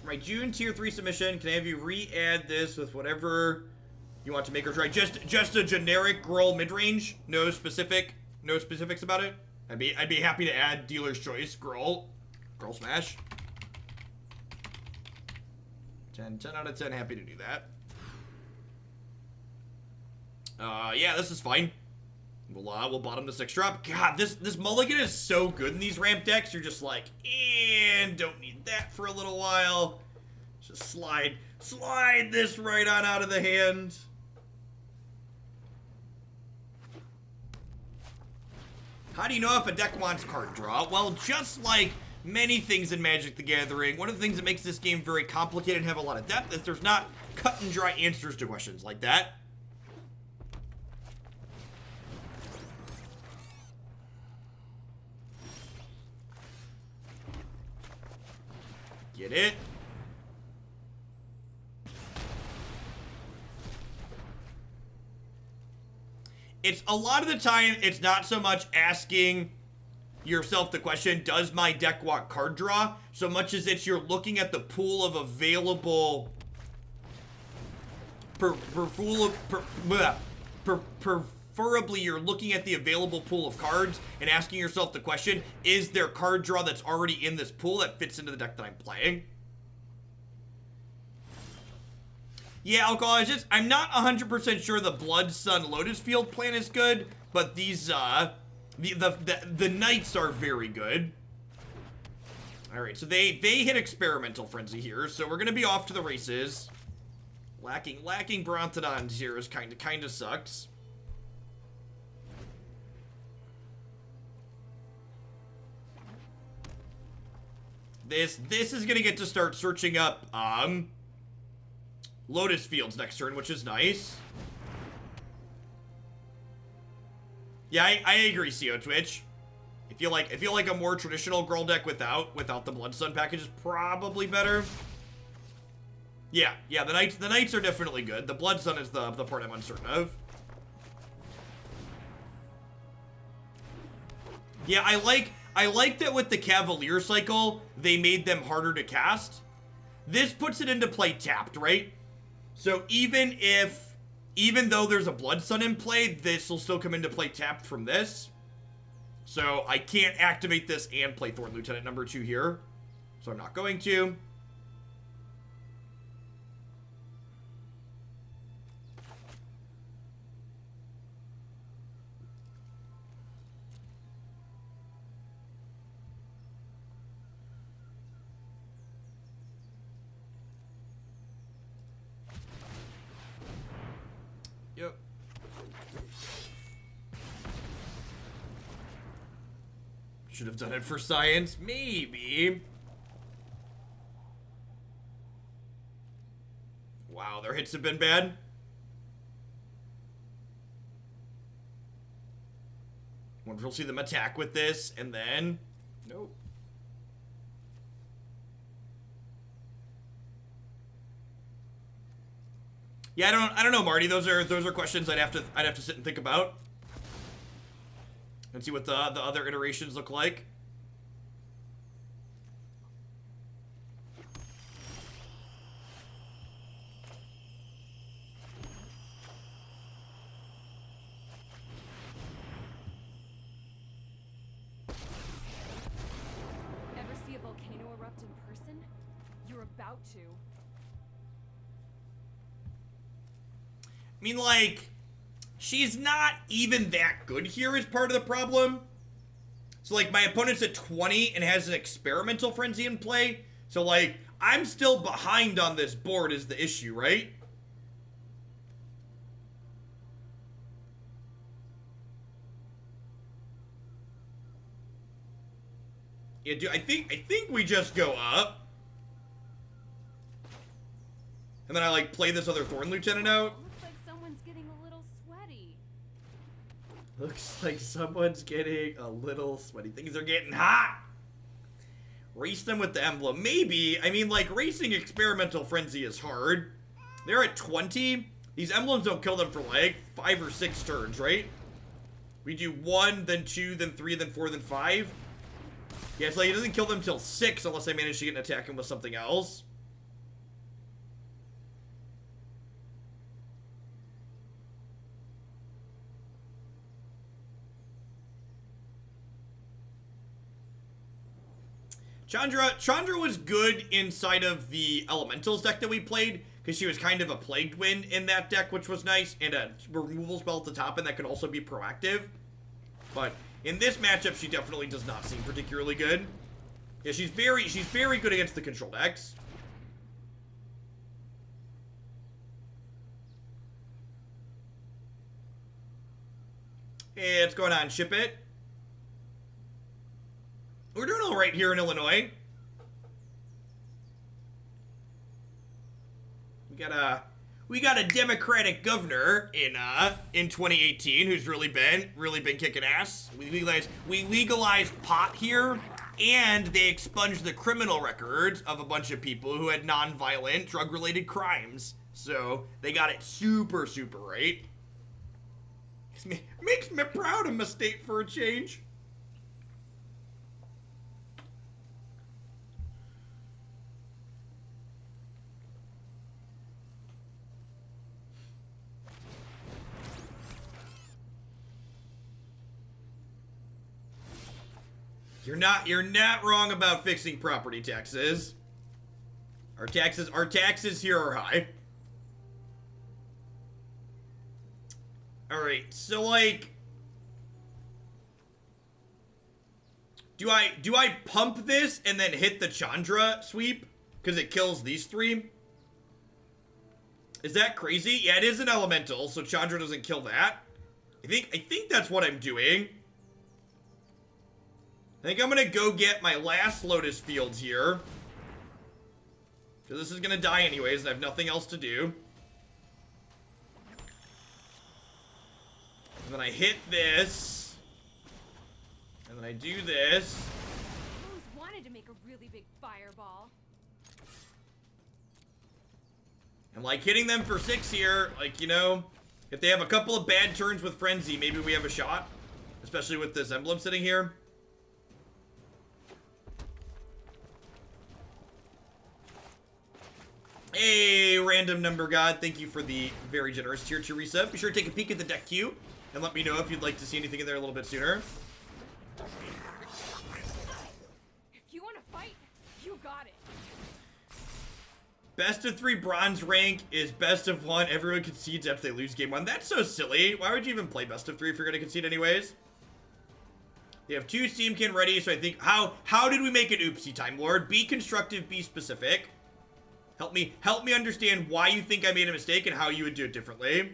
My June tier 3 submission, can I have you re-add this with whatever you want to make or try? Just a generic Gruul midrange? No specifics about it? I'd be happy to add dealer's choice, Gruul smash. 10 out of 10, happy to do that. Yeah, this is fine. We'll bottom the 6 drop. God, this mulligan is so good in these ramp decks. You're just like, and don't need that for a little while. Just slide this right on out of the hand. How do you know if a deck wants card draw? Well, just like many things in Magic the Gathering, one of the things that makes this game very complicated and have a lot of depth is there's not cut and dry answers to questions like that. Get it? It's a lot of the time, it's not so much asking yourself the question, does my deck want card draw? So much as it's you're looking at the pool of available preferably you're looking at the available pool of cards and asking yourself the question, is there card draw that's already in this pool that fits into the deck that I'm playing? Yeah, Alcohol, I'm not 100% sure the Blood Sun Lotus Field plan is good, but these, the Knights are very good. Alright, so they hit Experimental Frenzy here, so we're gonna be off to the races. Lacking Brontodons here is kinda sucks. This is gonna get to start searching up, Lotus Fields next turn, which is nice. Yeah, I agree, CO Twitch. I feel like a more traditional Gruul deck without the Blood Sun package is probably better. Yeah, the Knights are definitely good. The Blood Sun is the part I'm uncertain of. Yeah, I like that with the Cavalier cycle, they made them harder to cast. This puts it into play tapped, right? So even though there's a Blood Sun in play, this will still come into play tapped from this. So I can't activate this and play Thorn Lieutenant number 2 here. So I'm not going to. Yep. Should have done it for science, maybe. Wow, their hits have been bad. Wonder if we'll see them attack with this, and then... Nope. Yeah, I don't know, Marty. Those are questions I'd have to sit and think about. And see what the other iterations look like. Ever see a volcano erupt in person? You're about to. I mean, like, she's not even that good here is part of the problem. So, like, my opponent's at 20 and has an Experimental Frenzy in play. So, like, I'm still behind on this board is the issue, right? Yeah, dude, I think we just go up. And then I, like, play this other Thorn Lieutenant out. Looks like someone's getting a little sweaty. Looks like someone's getting a little sweaty. Things are getting hot. Race them with the emblem. Maybe. I mean, like, racing Experimental Frenzy is hard. They're at 20. These emblems don't kill them for, like, 5 or 6 turns, right? We do 1, then 2, then 3, then 4, then 5. Yeah, it's like it doesn't kill them till 6 unless I manage to get an attack in with something else. Chandra was good inside of the Elementals deck that we played, because she was kind of a Plagued Wind in that deck, which was nice, and a removal spell at the top, and that could also be proactive. But in this matchup, she definitely does not seem particularly good. Yeah, she's very good against the control decks. Hey, what's going on? Ship it. We're doing all right here in Illinois. We got a Democratic governor in 2018 who's really been kicking ass. We legalized pot here, and they expunged the criminal records of a bunch of people who had non-violent drug-related crimes. So they got it super right. Makes me proud of my state for a change. You're not wrong about fixing property taxes. Our taxes here are high. Alright, so like, do I pump this and then hit the Chandra sweep? Because it kills these 3? Is that crazy? Yeah, it is an elemental, so Chandra doesn't kill that. I think that's what I'm doing. I think I'm gonna go get my last Lotus Fields here. Because this is gonna die anyways, and I have nothing else to do. And then I hit this. And then I do this. I always wanted to make a really big fireball. And like hitting them for 6 here, like, you know, if they have a couple of bad turns with Frenzy, maybe we have a shot. Especially with this emblem sitting here. Hey, random number god, thank you for the very generous tier 2 reset. Be sure to take a peek at the deck queue and let me know if you'd like to see anything in there a little bit sooner. If you want to fight, you got it. Best of 3 bronze rank is best of 1. Everyone concedes after they lose game 1. That's so silly. Why would you even play best of 3 if you're going to concede anyways? They have 2 Steamkin ready, so I think... How did we make an oopsie, Time Lord? Be constructive, be specific. Help me understand why you think I made a mistake and how you would do it differently.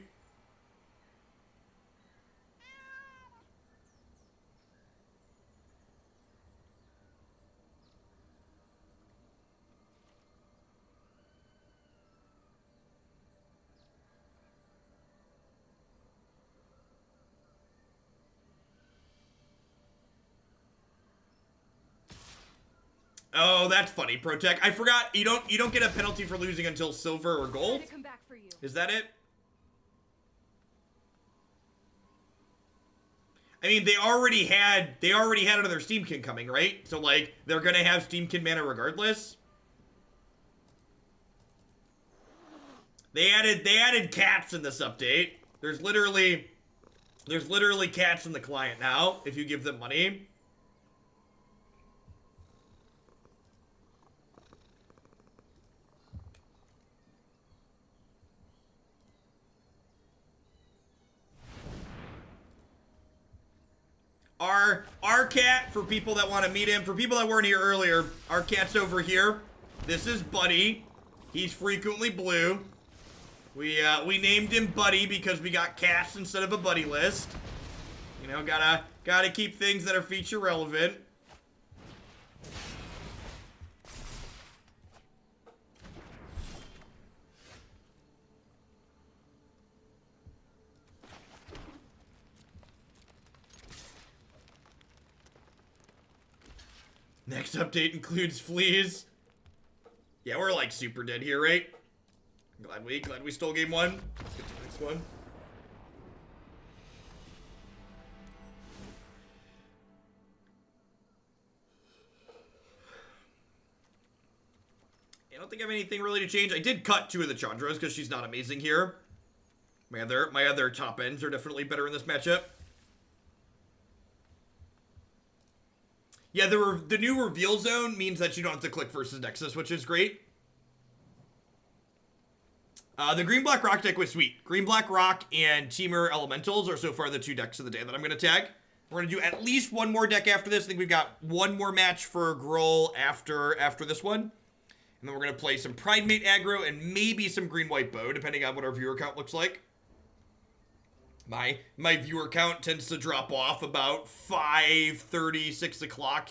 Oh, that's funny, Protec. I forgot you don't get a penalty for losing until silver or gold. Come back for you. Is that it? I mean, they already had another Steamkin coming, right? So like they're gonna have Steamkin mana regardless. They added cats in this update. There's literally cats in the client now if you give them money. Our cat, for people that want to meet him, for people that weren't here earlier, our cat's over here. This is Buddy. He's frequently blue. We named him Buddy because we got cats instead of a buddy list. You know, gotta keep things that are feature relevant. Next update includes fleas. Yeah, we're like super dead here, right? Glad we stole game 1. Let's get to the next one. I don't think I have anything really to change. I did cut 2 of the Chandras because she's not amazing here. My other top ends are definitely better in this matchup. Yeah, the new reveal zone means that you don't have to click versus Nexus, which is great. The green-black rock deck was sweet. Green-black rock and Teamer Elementals are so far the 2 decks of the day that I'm going to tag. We're going to do at least one more deck after this. I think we've got one more match for Gruul after this one. And then we're going to play some Pridemate aggro and maybe some green-white bow, depending on what our viewer count looks like. My viewer count tends to drop off about 5:30, 6 o'clock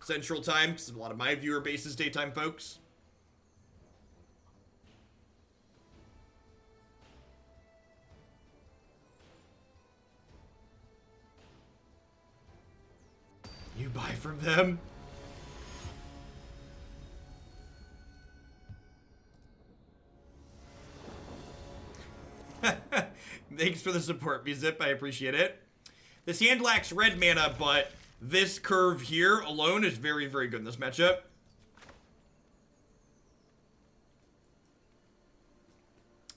Central Time, because a lot of my viewer base is daytime folks. You buy from them? Thanks for the support, B-Zip. I appreciate it. This hand lacks red mana, but this curve here alone is very, very good in this matchup.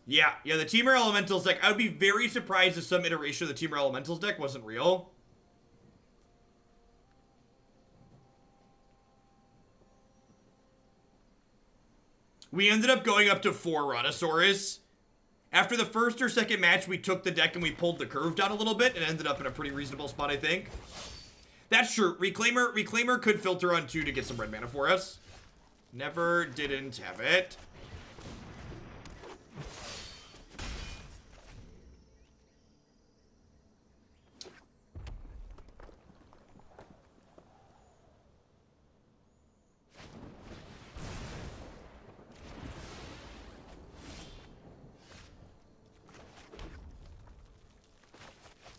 Yeah, the Teamer Elementals deck. I would be very surprised if some iteration of the Teamer Elementals deck wasn't real. We ended up going up to 4 Rhodosaurus. After the first or second match, we took the deck and we pulled the curve down a little bit and ended up in a pretty reasonable spot, I think. That's true. Reclaimer could filter on 2 to get some red mana for us. Never didn't have it.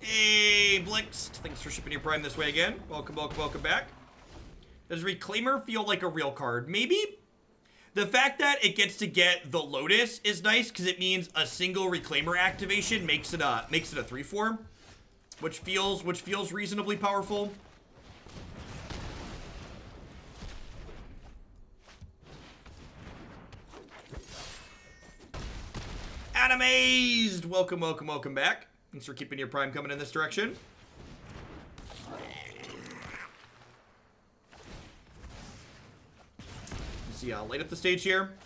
Hey, Hey, Blixt. Thanks for shipping your Prime this way again. Welcome, welcome, welcome back. Does Reclaimer feel like a real card? Maybe. The fact that it gets to get the Lotus is nice because it means a single Reclaimer activation makes it a 3/4, which feels reasonably powerful. Animazed! Welcome, welcome, welcome back. Thanks for keeping your Prime coming in this direction. See, light up the stage here.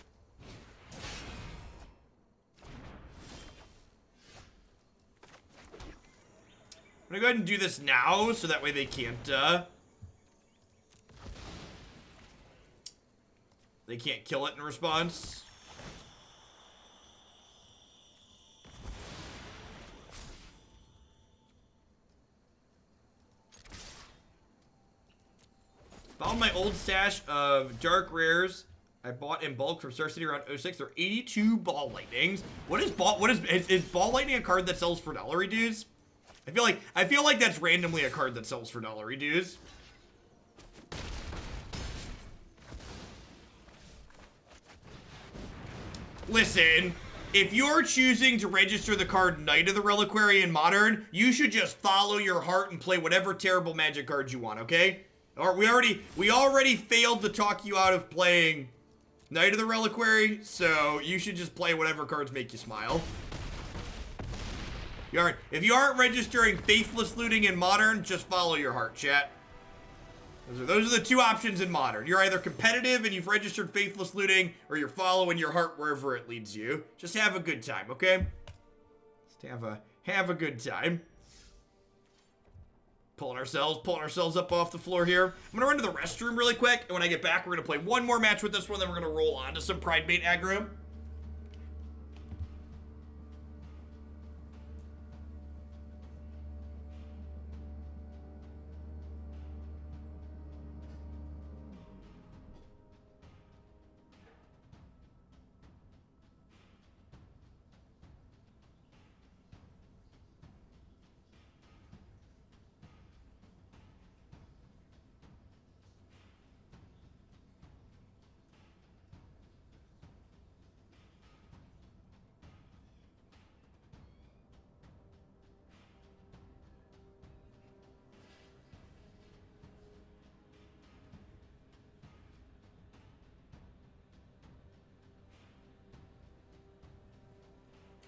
I'm gonna go ahead and do this now, so that way they can't kill it in response. Found my old stash of dark rares I bought in bulk from Star City around 06. They're 82 ball lightnings. Is ball lightning a card that sells for dollar dues? I feel like that's randomly a card that sells for dollar dues. Listen, if you're choosing to register the card Knight of the Reliquary in Modern, you should just follow your heart and play whatever terrible magic cards you want, okay? Or we already failed to talk you out of playing Knight of the Reliquary, so you should just play whatever cards make you smile. If you aren't registering Faithless Looting in Modern, just follow your heart, chat. Those are the two options in Modern. You're either competitive and you've registered Faithless Looting, or you're following your heart wherever it leads you. Just have a good time, okay? Just have a good time. Pulling ourselves up off the floor here. I'm gonna run to the restroom really quick, and when I get back, we're gonna play one more match with this one, then we're gonna roll on to some Pridemate aggro.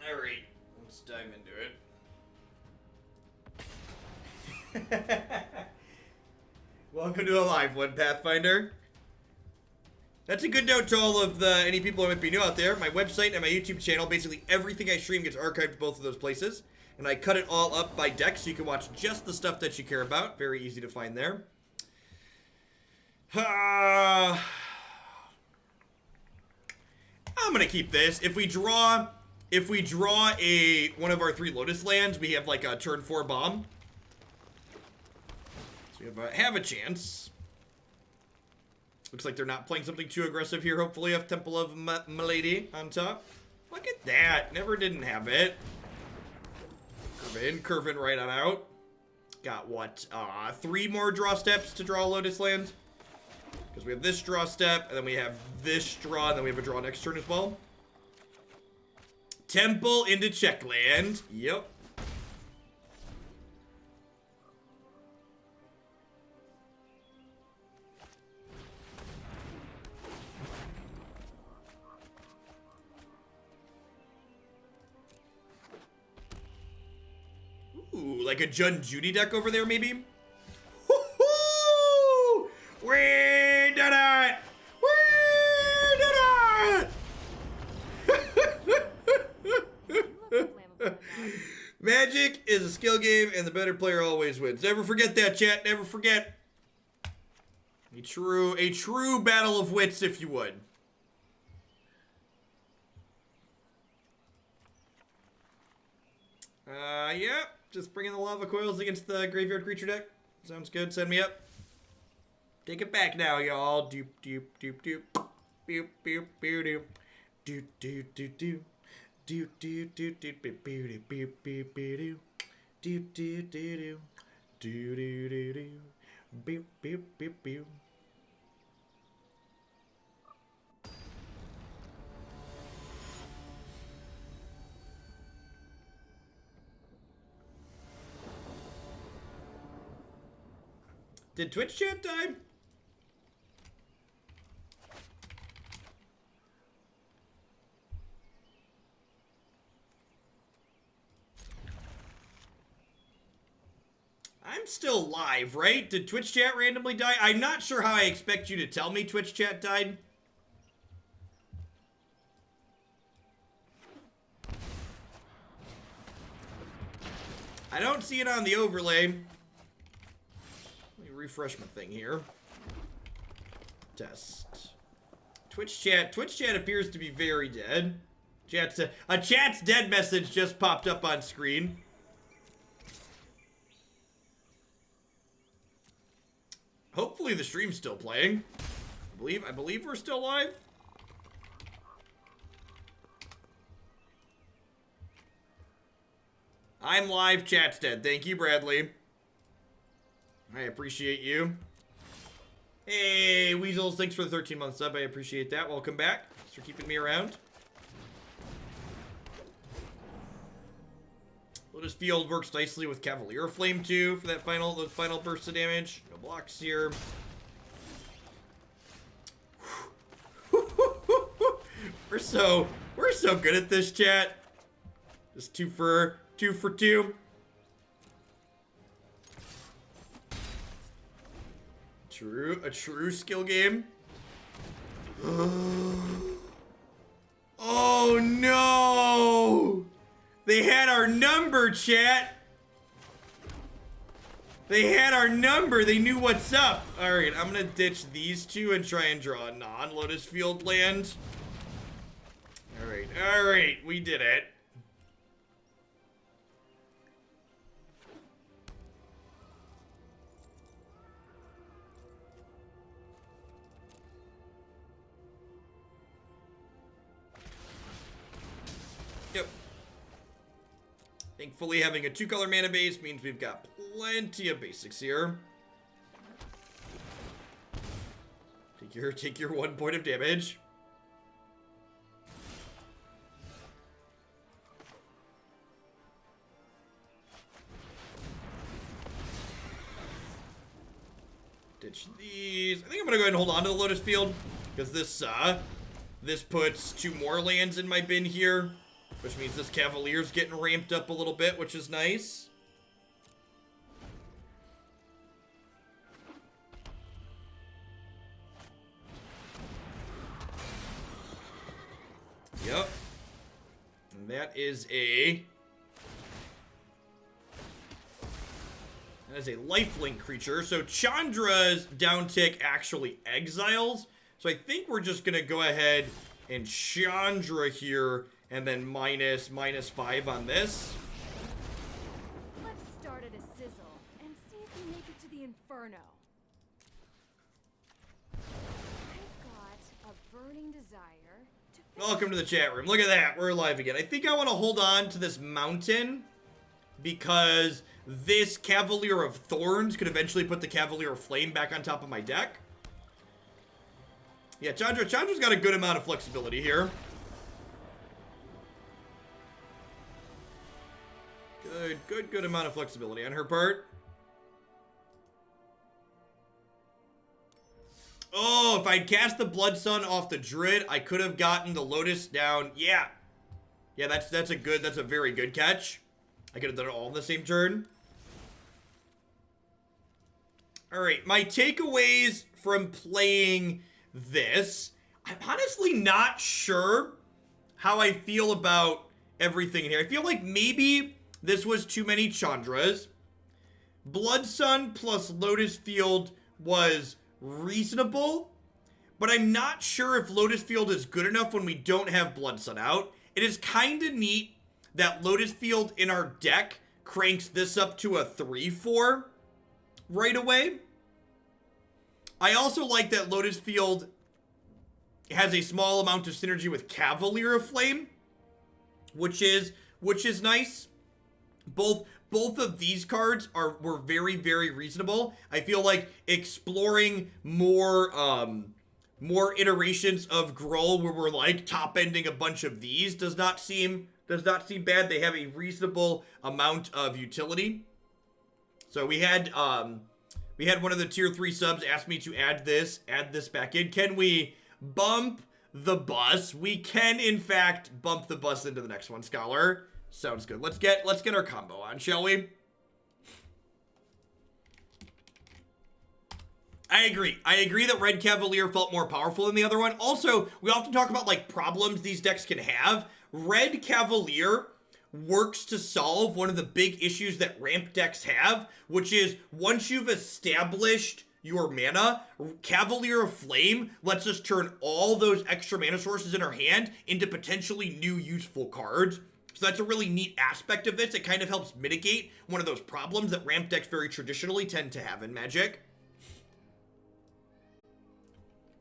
Alright, let's dive into it. Welcome to a live one, Pathfinder. That's a good note to all of any people who might be new out there. My website and my YouTube channel, basically everything I stream gets archived to both of those places. And I cut it all up by deck so you can watch just the stuff that you care about. Very easy to find there. I'm gonna keep this. If we draw one of our 3 Lotus lands, we have like a turn 4 bomb. So we have a chance. Looks like they're not playing something too aggressive here, hopefully, off Temple of Milady on top. Look at that. Never didn't have it. Curve in right on out. Got what? 3 more draw steps to draw a Lotus land. Because we have this draw step, and then we have this draw, and then we have a draw next turn as well. Temple into Checkland. Yep. Ooh, like a Jun Judy deck over there, maybe? Woohoo! We did it! We did it! Magic is a skill game, and the better player always wins. Never forget that, chat. Never forget. A true battle of wits, if you would. Yeah. Just bringing the Lava Coils against the Graveyard Creature deck. Sounds good. Send me up. Take it back now, y'all. Doop, doop, doop, doop. Boop, boop, boop, doop. Doop, doop, doop, doop. Doop, doop, doop, doop, boop, boop, boop, boop, boop. Do do do do. Do do do do. Beep beep beep beep. Did Twitch chat die? I'm still live, right? Did Twitch chat randomly die? I'm not sure how I expect you to tell me Twitch chat died. I don't see it on the overlay. Let me refresh my thing here. Test. Twitch chat appears to be very dead. A chat's dead message just popped up on screen. Hopefully the stream's still playing. I believe we're still live. I'm live, chat's dead. Thank you, Bradley. I appreciate you. Hey, Weasels, thanks for the 13-month sub. I appreciate that. Welcome back. Thanks for keeping me around. Lotus Field works nicely with Cavalier of Flame too for that those final bursts of damage. No blocks here. We're so good at this, chat. Just two for two. A true skill game. Oh no! They had our number, chat. They had our number. They knew what's up. All right, I'm gonna ditch these two and try and draw a non-Lotus Field land. All right, we did it. Yep. Thankfully, having a 2-color mana base means we've got plenty of basics here. Take your 1 point of damage. Ditch these. I think I'm gonna go ahead and hold on to the Lotus Field because this puts 2 more lands in my bin here. Which means this Cavalier's getting ramped up a little bit, which is nice. Yep. And that is a lifelink creature. So Chandra's downtick actually exiles. So I think we're just gonna go ahead and Chandra here. And then -5 on this. Let's start at a sizzle and see if we make it to the Inferno. I've got a burning desire to... Welcome to the chat room. Look at that. We're live again. I think I want to hold on to this mountain because this Cavalier of Thorns could eventually put the Cavalier of Flame back on top of my deck. Yeah, Chandra's got a good amount of flexibility here. Good amount of flexibility on her part. Oh, if I'd cast the Blood Sun off the Druid, I could have gotten the Lotus down. Yeah, that's a very good catch. I could have done it all in the same turn. All right, my takeaways from playing this. I'm honestly not sure how I feel about everything in here. I feel like maybe this was too many Chandras. Blood Sun plus Lotus Field was reasonable, but I'm not sure if Lotus Field is good enough when we don't have Blood Sun out. It is kind of neat that Lotus Field in our deck cranks this up to a 3/4 right away. I also like that Lotus Field has a small amount of synergy with Cavalier of Flame, which is nice. both of these cards were very, very reasonable. I feel like exploring more iterations of Gruul where we're like top ending a bunch of these does not seem bad. They have a reasonable amount of utility. So we had one of the tier 3 subs ask me to add this back in. Can we bump the bus? We can in fact bump the bus into the next one, Scholar. Sounds good. Let's get our combo on, shall we? I agree that Red Cavalier felt more powerful than the other one. Also, we often talk about like problems these decks can have. Red Cavalier works to solve one of the big issues that ramp decks have, which is once you've established your mana, Cavalier of Flame lets us turn all those extra mana sources in our hand into potentially new useful cards. So that's a really neat aspect of this. It kind of helps mitigate one of those problems that ramp decks very traditionally tend to have in Magic.